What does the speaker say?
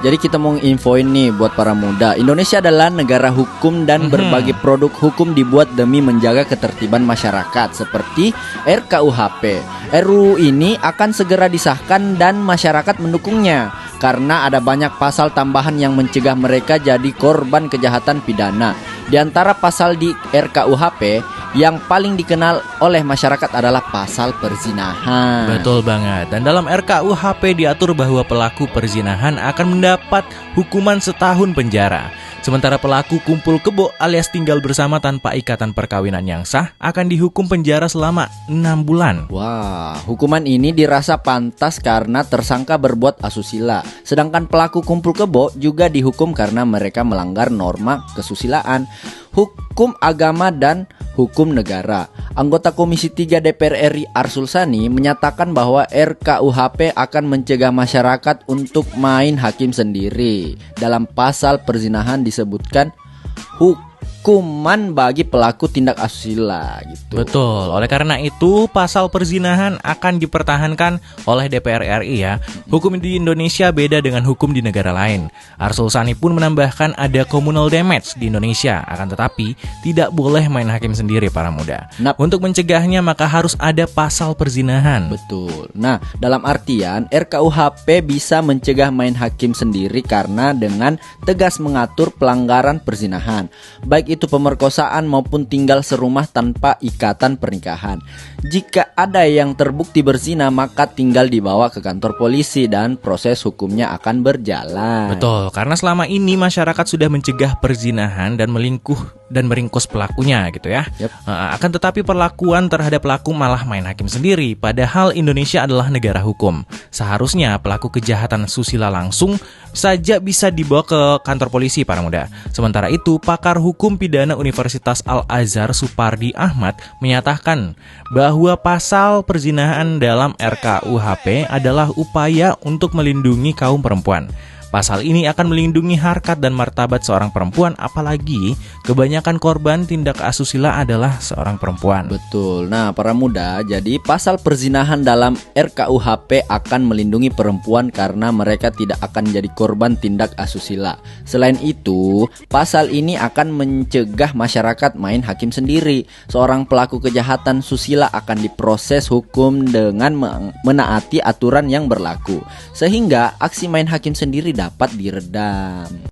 Jadi kita mau infoin nih buat para muda, Indonesia adalah negara hukum dan berbagai produk hukum dibuat demi menjaga ketertiban masyarakat seperti RKUHP. RUU ini akan segera disahkan dan masyarakat mendukungnya karena ada banyak pasal tambahan yang mencegah mereka jadi korban kejahatan pidana. Di antara pasal di RKUHP yang paling dikenal oleh masyarakat adalah pasal perzinahan. Betul banget. Dan dalam RKUHP diatur bahwa pelaku perzinahan akan mendapat hukuman setahun penjara. Sementara pelaku kumpul kebo alias tinggal bersama tanpa ikatan perkawinan yang sah akan dihukum penjara selama 6 bulan. Wah, hukuman ini dirasa pantas karena tersangka berbuat asusila. Sedangkan pelaku kumpul kebo juga dihukum karena mereka melanggar norma kesusilaan, hukum agama dan hukum negara. Anggota Komisi 3 DPR RI Arsul Sani menyatakan bahwa RKUHP akan mencegah masyarakat untuk main hakim sendiri. Dalam pasal perzinahan disebutkan hukuman bagi pelaku tindak asusila gitu. Betul, oleh karena itu pasal perzinahan akan dipertahankan oleh DPR RI ya. Hukum di Indonesia beda dengan hukum di negara lain. Arsul Sani pun menambahkan ada communal damage di Indonesia, akan tetapi tidak boleh main hakim sendiri para muda. Untuk mencegahnya maka harus ada pasal perzinahan. Betul. Nah, dalam artian RKUHP bisa mencegah main hakim sendiri karena dengan tegas mengatur pelanggaran perzinahan, baik itu pemerkosaan maupun tinggal serumah tanpa ikatan pernikahan. Jika ada yang terbukti berzina maka tinggal dibawa ke kantor polisi dan proses hukumnya akan berjalan. Betul, karena selama ini masyarakat sudah mencegah perzinahan dan meringkus pelakunya gitu ya. Akan tetapi perlakuan terhadap pelaku malah main hakim sendiri. Padahal Indonesia adalah negara hukum. Seharusnya pelaku kejahatan susila langsung saja bisa dibawa ke kantor polisi para muda. Sementara itu pakar hukum pidana Universitas Al-Azhar Supardi Ahmad menyatakan bahwa pasal perzinahan dalam RKUHP adalah upaya untuk melindungi kaum perempuan. Pasal ini akan melindungi harkat dan martabat seorang perempuan, apalagi kebanyakan korban tindak asusila adalah seorang perempuan. Betul. Nah, para muda, jadi pasal perzinahan dalam RKUHP akan melindungi perempuan karena mereka tidak akan jadi korban tindak asusila. Selain itu, pasal ini akan mencegah masyarakat main hakim sendiri. Seorang pelaku kejahatan susila akan diproses hukum dengan menaati aturan yang berlaku, sehingga aksi main hakim sendiri dapat diredam.